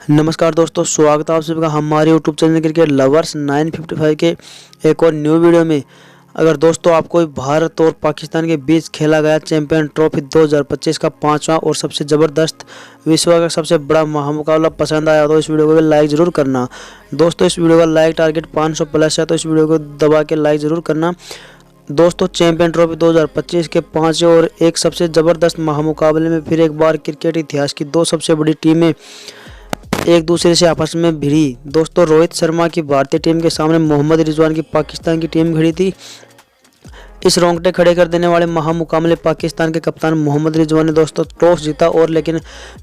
नमस्कार दोस्तों, स्वागत है आप सभी का हमारे यूट्यूब चैनल क्रिकेट लवर्स 955 के एक और न्यू वीडियो में। अगर दोस्तों आपको भारत और पाकिस्तान के बीच खेला गया चैंपियन ट्रॉफी 2025 का 5वां और सबसे ज़बरदस्त विश्व का सबसे बड़ा महामुकाबला पसंद आया तो इस वीडियो को लाइक ज़रूर करना। दोस्तों इस वीडियो का लाइक टारगेट 500 प्लस है, तो इस वीडियो को दबा के लाइक ज़रूर करना। दोस्तों चैंपियन ट्रॉफी 2025 के 5वें और एक सबसे ज़बरदस्त महामुकाबले में फिर एक बार क्रिकेट इतिहास की दो सबसे बड़ी टीमें एक दूसरे से आपस में भिड़ी। दोस्तों रोहित शर्मा की भारतीय टीम के सामने मोहम्मद रिजवान की पाकिस्तान की टीम भिड़ी थी। इस रोंगटे खड़े कर देने वाले महामुकाबले पाकिस्तान के कप्तान मोहम्मद रिजवान ने दोस्तों टॉस जीता और लेकिन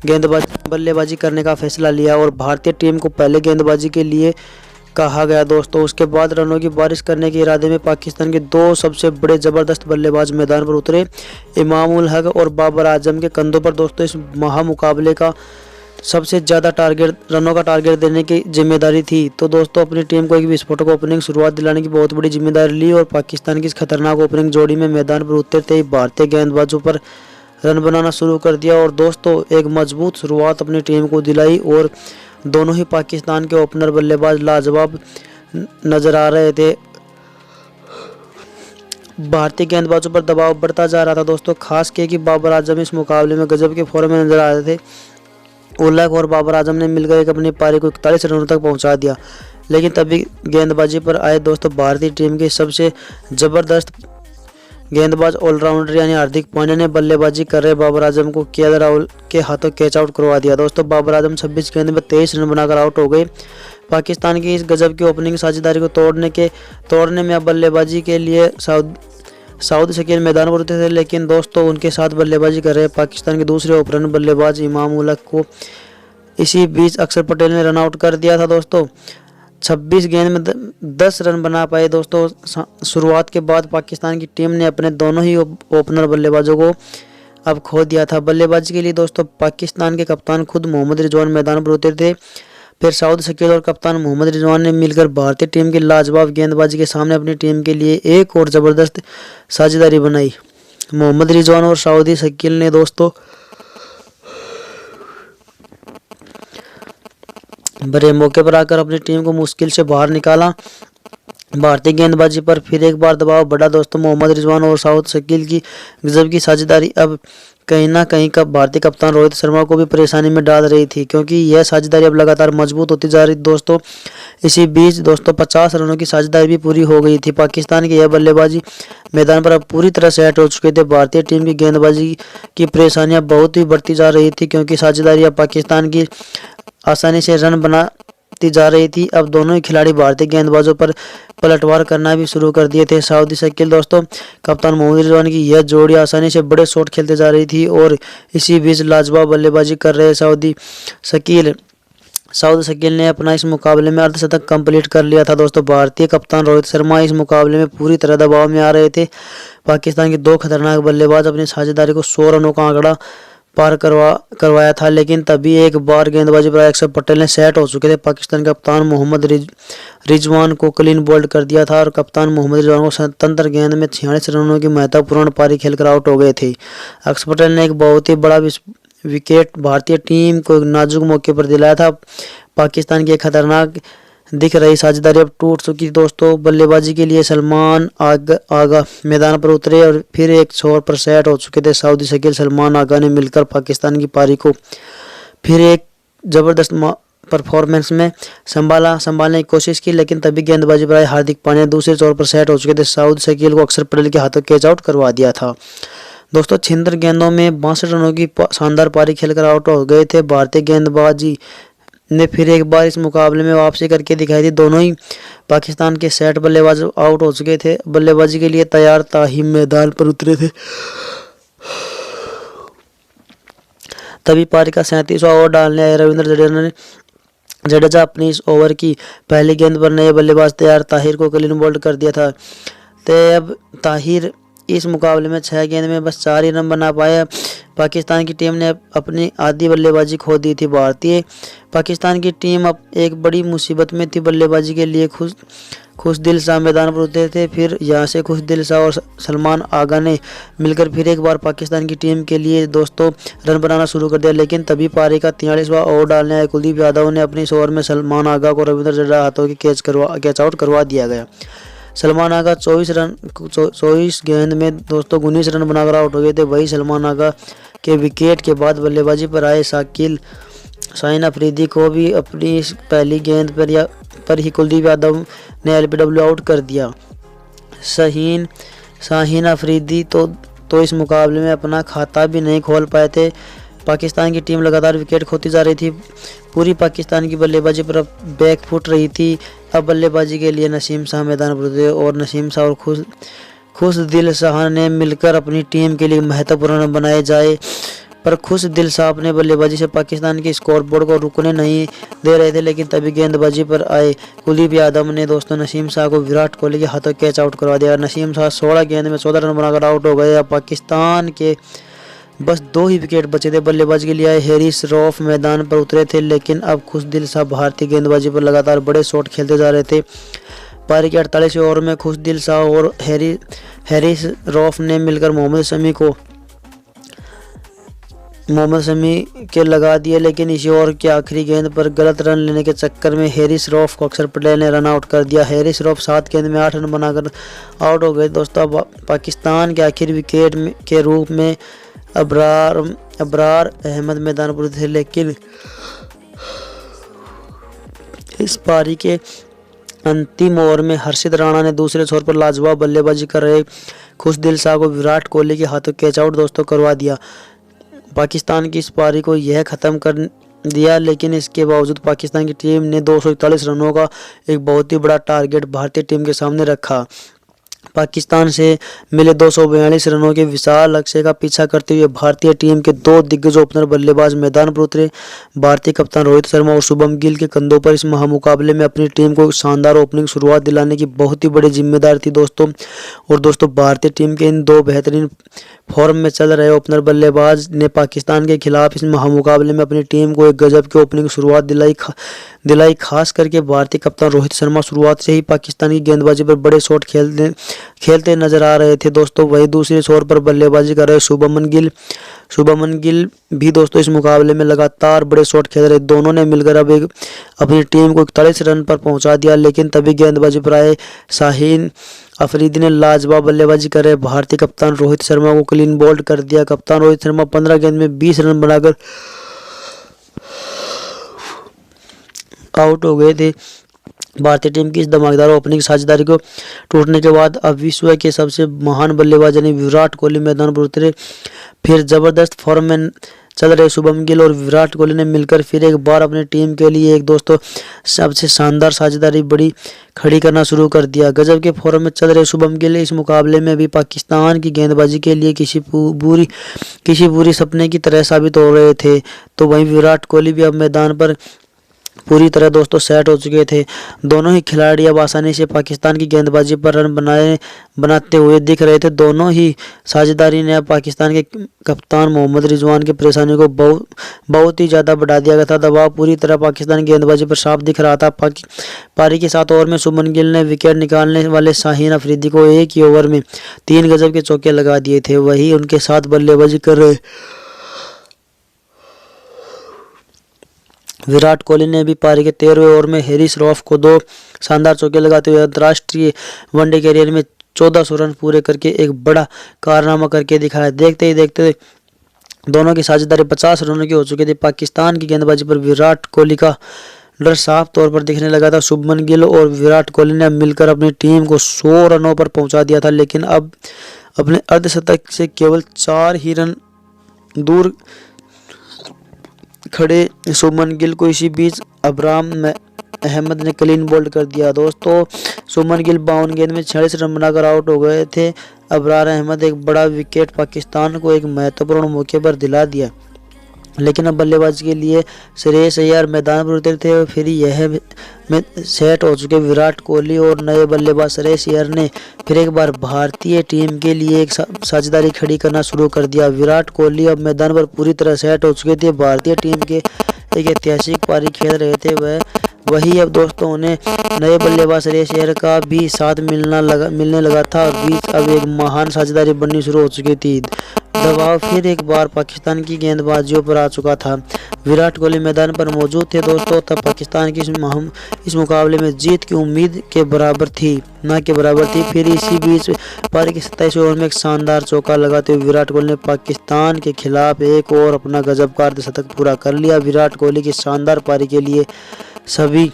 गेंदबाजी बल्लेबाजी करने का फैसला लिया और भारतीय टीम को पहले गेंदबाजी के लिए कहा गया। दोस्तों उसके बाद रनों की बारिश करने के इरादे में पाकिस्तान के दो सबसे बड़े ज़बरदस्त बल्लेबाज मैदान पर उतरे। इमाम उल हक और बाबर आजम के कंधों पर दोस्तों इस महामुकाबले का सबसे ज़्यादा रनों का टारगेट देने की जिम्मेदारी थी। तो दोस्तों अपनी टीम को एक विस्फोटक ओपनिंग शुरुआत दिलाने की बहुत बड़ी जिम्मेदारी ली और पाकिस्तान की इस खतरनाक ओपनिंग जोड़ी में मैदान पर उतरते ही भारतीय गेंदबाजों पर रन बनाना शुरू कर दिया और दोस्तों एक मजबूत शुरुआत अपनी टीम को दिलाई और दोनों ही पाकिस्तान के ओपनर बल्लेबाज लाजवाब नजर आ रहे थे। भारतीय गेंदबाजों पर दबाव बढ़ता जा रहा था दोस्तों, खास कि बाबर आजम इस मुकाबले में गजब के फॉर्म में नजर आ रहे थे। उल्लाह और बाबर आजम ने मिलकर एक अपनी पारी को 41 रनों तक पहुंचा दिया, लेकिन तभी गेंदबाजी पर आए दोस्तों भारतीय टीम के सबसे ज़बरदस्त गेंदबाज ऑलराउंडर यानी हार्दिक पांड्या ने बल्लेबाजी कर रहे बाबर आजम को केएल राहुल के हाथों कैच आउट करवा दिया। दोस्तों बाबर आजम 26 गेंद में 23 रन बनाकर आउट हो गए। पाकिस्तान की इस गजब की ओपनिंग साझेदारी को तोड़ने में अब बल्लेबाजी के लिए साउद शकील मैदान पर उतरे थे, लेकिन दोस्तों उनके साथ बल्लेबाजी कर रहे पाकिस्तान के दूसरे ओपनर बल्लेबाज इमाम उल हक को इसी बीच अक्षर पटेल ने रन आउट कर दिया था। दोस्तों 26 गेंद में 10 रन बना पाए। दोस्तों शुरुआत के बाद पाकिस्तान की टीम ने अपने दोनों ही ओपनर बल्लेबाजों को अब खो दिया था। बल्लेबाजी के लिए दोस्तों पाकिस्तान के कप्तान खुद मोहम्मद रिजवान मैदान पर उतरे थे। फिर साउद शकील और कप्तान मोहम्मद रिजवान ने मिलकर भारतीय टीम की लाजवाब गेंदबाजी के सामने अपनी टीम के लिए एक और ज़बरदस्त साझेदारी बनाई। मोहम्मद रिजवान और साउदी शकील ने दोस्तों बड़े मौके पर आकर अपनी टीम को मुश्किल से बाहर निकाला। भारतीय गेंदबाजी पर फिर एक बार दबाव बढ़ा दोस्तों। मोहम्मद रिजवान और साउद शकील की गजब की साझेदारी अब कहीं ना कहीं भारतीय कप्तान रोहित शर्मा को भी परेशानी में डाल रही थी, क्योंकि यह साझेदारी अब लगातार मजबूत होती जा रही थी। दोस्तों इसी बीच दोस्तों 50 रनों की साझेदारी भी पूरी हो गई थी। पाकिस्तान की यह बल्लेबाजी मैदान पर अब पूरी तरह से सेट हो चुके थे। भारतीय टीम की गेंदबाजी की परेशानियां बहुत ही बढ़ती जा रही थी, क्योंकि साझेदारी अब पाकिस्तान की आसानी से रन बनाती जा रही थी। अब दोनों ही खिलाड़ी भारतीय गेंदबाजों पर पलटवार करना भी शुरू कर दिए थे। साउदी शकील दोस्तों कप्तान मोहम्मद रिजवान की यह जोड़ी आसानी से बड़े शॉट खेलते जा रही थी और इसी बीच लाजवाब बल्लेबाजी कर रहे साउद शकील ने अपना इस मुकाबले में अर्धशतक कंप्लीट कर लिया था। दोस्तों भारतीय कप्तान रोहित शर्मा इस मुकाबले में पूरी तरह दबाव में आ रहे थे। पाकिस्तान के दो खतरनाक बल्लेबाज अपनी साझेदारी को 100 रनों का आंकड़ा पार करवाया था, लेकिन तभी एक बार गेंदबाजी पर अक्षर पटेल ने सेट हो चुके थे। पाकिस्तान के कप्तान मोहम्मद रिजवान को क्लीन बोल्ड कर दिया था और कप्तान मोहम्मद रिजवान को 77 गेंद में 46 रनों की महत्वपूर्ण पारी खेलकर आउट हो गए थे। अक्षर पटेल ने एक बहुत ही बड़ा विकेट भारतीय टीम को एक नाजुक मौके पर दिलाया था। पाकिस्तान की खतरनाक दिख रही साझेदारी अब टूट चुकी। दोस्तों बल्लेबाजी के लिए सलमान आगा मैदान पर उतरे और फिर एक छोर पर सेट हो चुके थे। साउदी शकील सलमान आगा ने मिलकर पाकिस्तान की पारी को फिर एक ज़बरदस्त परफॉर्मेंस में संभालने की कोशिश की, लेकिन तभी गेंदबाजी पर आए हार्दिक पांड्या दूसरे छोर पर सेट हो चुके थे। साउदी शकील को अक्षर पटेल के हाथों कैच आउट करवा दिया था। दोस्तों 76 गेंदों में 62 रनों की शानदार पारी खेलकर आउट हो गए थे। भारतीय गेंदबाजी ने फिर एक बार इस मुकाबले में वापसी करके दिखाई थी। दोनों ही पाकिस्तान के सेट बल्लेबाज आउट हो चुके थे। बल्लेबाजी के लिए तैयार ताहिम मैदान पर उतरे थे। तभी पारी का 37वां ओवर डालने आए रविंद्र जडेजा अपनी इस ओवर की पहली गेंद पर नए बल्लेबाज तैयार ताहिर को क्लीन बोल्ड कर दिया था। तो अब ताहिर इस मुकाबले में 6 गेंद में बस 4 ही रन बना पाया। पाकिस्तान की टीम ने अपनी आधी बल्लेबाजी खो दी थी। भारतीय पाकिस्तान की टीम अब एक बड़ी मुसीबत में थी। बल्लेबाजी के लिए खुशदिल शाह मैदान पर उतरे थे। फिर यहाँ से खुशदिल शाह और सलमान आगा ने मिलकर फिर एक बार पाकिस्तान की टीम के लिए दोस्तों रन बनाना शुरू कर दिया, लेकिन तभी पारी का 43वां ओवर डालने आए कुलदीप यादव ने अपनी इस ओवर में सलमान आगा को रविंद्र जडेजा हाथों की कैच आउट करवा दिया गया। सलमान आगा 24 गेंद में दोस्तों 19 रन बनाकर आउट हो गए थे। वही सलमान आगा के विकेट के बाद बल्लेबाजी पर आए शाहीन अफरीदी को भी अपनी इस पहली गेंद पर ही कुलदीप यादव ने एलबीडब्ल्यू आउट कर दिया। शाहीन अफरीदी तो इस मुकाबले में अपना खाता भी नहीं खोल पाए थे। पाकिस्तान की टीम लगातार विकेट खोती जा रही थी। पूरी पाकिस्तान की बल्लेबाजी पर अब बैक फुट रही थी। अब बल्लेबाजी के लिए नसीम शाह मैदान पर उतरे और नसीम शाह और खुशदिल शाह ने मिलकर अपनी टीम के लिए महत्वपूर्ण रन बनाए जाए, पर खुशदिल शाह अपने बल्लेबाजी से पाकिस्तान के स्कोरबोर्ड को रुकने नहीं दे रहे थे। लेकिन तभी गेंदबाजी पर आए कुलदीप यादव ने दोस्तों नसीम शाह को विराट कोहली के हाथों कैच आउट करवा दिया। नसीम शाह 16 गेंद में 14 रन बनाकर आउट हो गए। अब पाकिस्तान के बस 2 ही विकेट बचे थे। बल्लेबाजी के लिए आए हैरिस रऊफ मैदान पर उतरे थे, लेकिन अब खुशदिल शाह भारतीय गेंदबाजी पर लगातार बड़े शॉट खेलते जा रहे थे। पारी के 48वें ओवर में खुशदिल शाह और हैरिस रऊफ ने मिलकर मोहम्मद शमी के लगा दिए, लेकिन इसी ओवर की आखिरी गेंद पर गलत रन लेने के चक्कर में हैरिस रऊफ को अक्षर पटेल ने रन आउट कर दिया। हैरिस रऊफ 7 गेंद में 8 रन बनाकर आउट हो गए। दोस्तों पाकिस्तान के आखिरी विकेट के रूप में अबरार अहमद मैदान पर थे, लेकिन इस पारी के अंतिम ओवर में हर्षित राणा ने दूसरे छोर पर लाजवाब बल्लेबाजी कर रहे खुशदिल शाह को विराट कोहली के हाथों कैच आउट दोस्तों करवा दिया। पाकिस्तान की इस पारी को यह ख़त्म कर दिया, लेकिन इसके बावजूद पाकिस्तान की टीम ने 241 रनों का एक बहुत ही बड़ा टारगेट भारतीय टीम के सामने रखा। पाकिस्तान से मिले 242 रनों के विशाल लक्ष्य का पीछा करते हुए भारतीय टीम के 2 दिग्गज ओपनर बल्लेबाज मैदान पर उतरे। भारतीय कप्तान रोहित शर्मा और शुभम गिल के कंधों पर इस महामुकाबले में अपनी टीम को शानदार ओपनिंग शुरुआत दिलाने की बहुत ही बड़ी जिम्मेदारी थी दोस्तों। और दोस्तों भारतीय टीम के इन 2 बेहतरीन फॉर्म में चल रहे ओपनर बल्लेबाज ने पाकिस्तान के खिलाफ इस महामुकाबले में अपनी टीम को एक गजब की ओपनिंग शुरुआत दिलाई। खास करके भारतीय कप्तान रोहित शर्मा शुरुआत से ही पाकिस्तान की गेंदबाजी पर बड़े शॉट खेलते नजर आ रहे थे दोस्तों। वही दूसरे छोर पर बल्लेबाजी कर रहे शुभमन गिल भी दोस्तों इस मुकाबले में लगातार बड़े शॉट खेल रहे। दोनों ने मिलकर अब अपनी टीम को 41 रन पर पहुंचा दिया, लेकिन तभी गेंदबाजी पर आए शाहीन अफरीदी ने लाजवाब बल्लेबाजी कर रहे भारतीय कप्तान रोहित शर्मा को क्लीन बोल्ड कर दिया। कप्तान रोहित शर्मा 15 गेंद में 20 रन बनाकर आउट हो गए थे। भारतीय टीम की इस धमाकेदार ओपनिंग साझेदारी को टूटने के बाद अब विश्व के सबसे महान बल्लेबाज यानी विराट कोहली मैदान पर उतरे। फिर जबरदस्त फॉर्म में चल रहे शुभम गिल और विराट कोहली ने मिलकर फिर एक बार अपनी टीम के लिए एक दोस्तों सबसे शानदार साझेदारी बड़ी खड़ी करना शुरू कर दिया। गजब के फॉर्म में चल रहे शुभम गिल इस मुकाबले में भी पाकिस्तान की गेंदबाजी के लिए किसी पूरी सपने की तरह साबित हो रहे थे। तो वहीं विराट कोहली भी अब मैदान पर पूरी तरह दोस्तों सेट हो चुके थे। दोनों ही खिलाड़ी अब आसानी से पाकिस्तान की गेंदबाजी पर रन बनाते हुए दिख रहे थे। दोनों ही साझेदारी ने अब पाकिस्तान के कप्तान मोहम्मद रिजवान की परेशानी को बहुत ही ज़्यादा बढ़ा दिया गया था। दबाव पूरी तरह पाकिस्तान की गेंदबाजी पर साफ दिख रहा था। पारी के 7 ओवर में शुभमन गिल ने विकेट निकालने वाले शाहीन अफरीदी को एक ही ओवर में 3 गजब के चौके लगा दिए थे। वही उनके साथ बल्लेबाजी कर रहे विराट कोहली ने भी पारी के 13वें ओवर में हैरिस रऊफ को 2 शानदार चौके लगाते हुए अंतर्राष्ट्रीय वनडे कैरियर में 1400 रन पूरे करके एक बड़ा कारनामा करके दिखाया। देखते ही देखते दोनों की साझेदारी 50 रनों की हो चुकी थी। पाकिस्तान की गेंदबाजी पर विराट कोहली का डर साफ तौर पर दिखने लगा था। शुभमन गिल और विराट कोहली ने मिलकर अपनी टीम को 100 रनों पर पहुंचा दिया था, लेकिन अब अपने अर्धशतक से केवल 4 ही रन दूर खड़े शुभमन गिल को इसी बीच अबरार अहमद ने क्लीन बोल्ड कर दिया। दोस्तों शुभमन गिल 52 गेंद में 46 रन बनाकर आउट हो गए थे। अबरार अहमद एक बड़ा विकेट पाकिस्तान को एक महत्वपूर्ण मौके पर दिला दिया। लेकिन अब बल्लेबाजी के लिए श्रेयस अय्यर मैदान पर उतरे थे। फिर यह में सेट हो चुके विराट कोहली और नए बल्लेबाज श्रेयस अय्यर ने फिर एक बार भारतीय टीम के लिए एक साझेदारी खड़ी करना शुरू कर दिया। विराट कोहली अब मैदान पर पूरी तरह सेट हो चुके थे। भारतीय टीम के एक ऐतिहासिक पारी खेल रहे थे वही अब दोस्तों उन्हें नए बल्लेबाज श्रेयस अय्यर का भी साथ मिलने लगा था और बीच अब एक महान साझेदारी बननी शुरू हो चुकी थी। दबाव फिर एक बार पाकिस्तान की गेंदबाजियों पर आ चुका था। विराट कोहली मैदान पर मौजूद थे दोस्तों, तब पाकिस्तान की इस मुकाबले में जीत की उम्मीद के बराबर थी, ना के बराबर थी। फिर इसी बीच पारी के 27 ओवर में एक शानदार चौका लगाते हुए विराट कोहली ने पाकिस्तान के खिलाफ एक और अपना गजब का अर्धशतक पूरा कर लिया। विराट कोहली की शानदार पारी के लिए सभी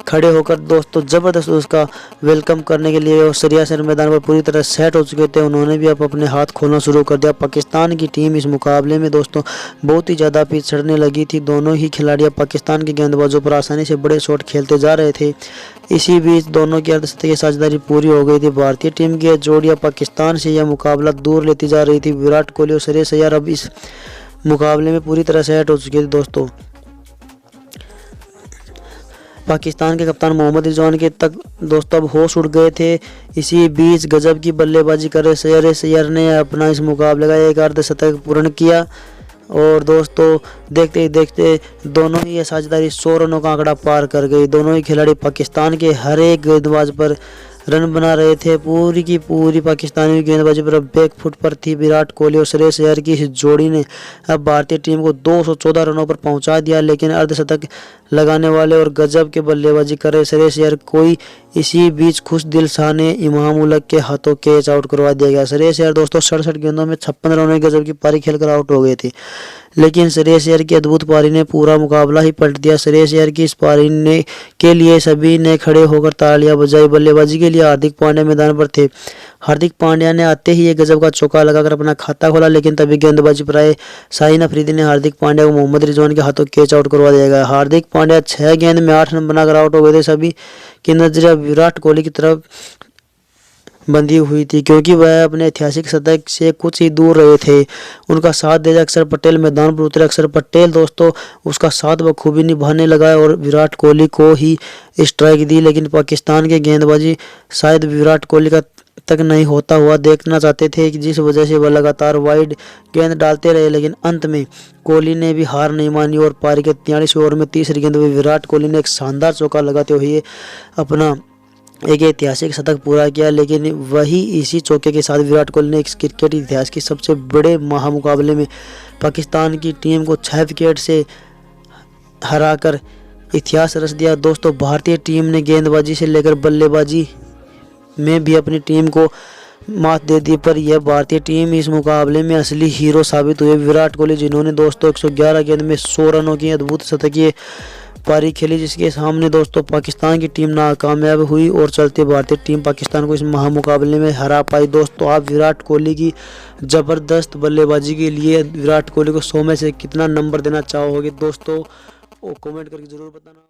खड़े होकर दोस्तों जबरदस्त उसका वेलकम करने के लिए और श्रेयस अय्यर मैदान पर पूरी तरह सेट हो चुके थे। उन्होंने भी अब अपने हाथ खोलना शुरू कर दिया। पाकिस्तान की टीम इस मुकाबले में दोस्तों बहुत ही ज़्यादा पिछड़ने लगी थी। दोनों ही खिलाड़ी पाकिस्तान के गेंदबाजों पर आसानी से बड़े शॉट खेलते जा रहे थे। इसी बीच दोनों की अर्धशतक की साझेदारी पूरी हो गई थी। भारतीय टीम की जोड़ियां पाकिस्तान से यह मुकाबला दूर लेती जा रही थी। विराट कोहली और श्रेयस अय्यर अब इस मुकाबले में पूरी तरह सेट हो चुके थे दोस्तों। पाकिस्तान के कप्तान मोहम्मद रिजवान के तक दोस्तों अब होश उड़ गए थे। इसी बीच गजब की बल्लेबाजी कर श्रेयस अय्यर ने अपना इस मुकाबले का एक अर्धशतक पूर्ण किया और दोस्तों देखते ही देखते दोनों ही ये साझेदारी 100 रनों का आंकड़ा पार कर गई। दोनों ही खिलाड़ी पाकिस्तान के हर एक गेंदबाज पर रन बना रहे थे। पूरी की पूरी पाकिस्तानी गेंदबाजी पर बैक फुट पर थी। विराट कोहली और श्रेयस अय्यर की इस जोड़ी ने अब भारतीय टीम को 214 रनों पर पहुंचा दिया। लेकिन अर्धशतक लगाने वाले और गजब के बल्लेबाजी करे श्रेयस अय्यर कोई इसी बीच खुश दिल शाह ने इमाम उलग के हाथों कैच आउट करवा दिया गया। श्रेयस अय्यर दोस्तों 67 गेंदों में 56 रनों की गजब की पारी खेलकर आउट हो गए थे। लेकिन श्रेयस अय्यर की अद्भुत पारी ने पूरा मुकाबला ही पलट दिया। श्रेयस अय्यर की इस पारी के लिए सभी ने खड़े होकर तालियां बजाई। बल्लेबाजी के लिए हार्दिक पांड्या मैदान पर थे। हार्दिक पांड्या ने आते ही एक गजब का चौका लगाकर अपना खाता खोला, लेकिन तभी गेंदबाजी पर आए शाहीन अफरीदी ने हार्दिक पांड्या को मोहम्मद रिजवान के हाथों कैच आउट करवा दिया गया। हार्दिक पांड्या 6 गेंद में 8 रन बनाकर आउट हो गए थे। सभी की नजर विराट कोहली की तरफ बंधी हुई थी क्योंकि वह अपने ऐतिहासिक शतक से कुछ ही दूर रहे थे। उनका साथ दे अक्षर पटेल मैदान पर उतरे। अक्षर पटेल दोस्तों उसका साथ बखूबी निभाने लगा और विराट कोहली को ही स्ट्राइक दी। लेकिन पाकिस्तान के गेंदबाजी शायद विराट कोहली का तक नहीं होता हुआ देखना चाहते थे, जिस वजह से वह लगातार वाइड गेंद डालते रहे। लेकिन अंत में कोहली ने भी हार नहीं मानी और पारी के 43 ओवर में तीसरी गेंद में विराट कोहली ने एक शानदार चौका लगाते हुए अपना एक ऐतिहासिक शतक पूरा किया। लेकिन वही इसी चौके के साथ विराट कोहली ने क्रिकेट इतिहास के सबसे बड़े महामुकाबले में पाकिस्तान की टीम को 6 विकेट से हराकर इतिहास रच दिया। दोस्तों भारतीय टीम ने गेंदबाजी से लेकर बल्लेबाजी में भी अपनी टीम को मात दे दी, पर यह भारतीय टीम इस मुकाबले में असली हीरो साबित हुए। विराट कोहली जिन्होंने दोस्तों 111 गेंद में 100 रनों की अद्भुत शतकीय पारी खेली, जिसके सामने दोस्तों पाकिस्तान की टीम नाकामयाब हुई और चलते भारतीय टीम पाकिस्तान को इस महामुकाबले में हरा पाई। दोस्तों आप विराट कोहली की ज़बरदस्त बल्लेबाजी के लिए विराट कोहली को 100 में से कितना नंबर देना चाहोगे दोस्तों, वो कमेंट करके ज़रूर बताना।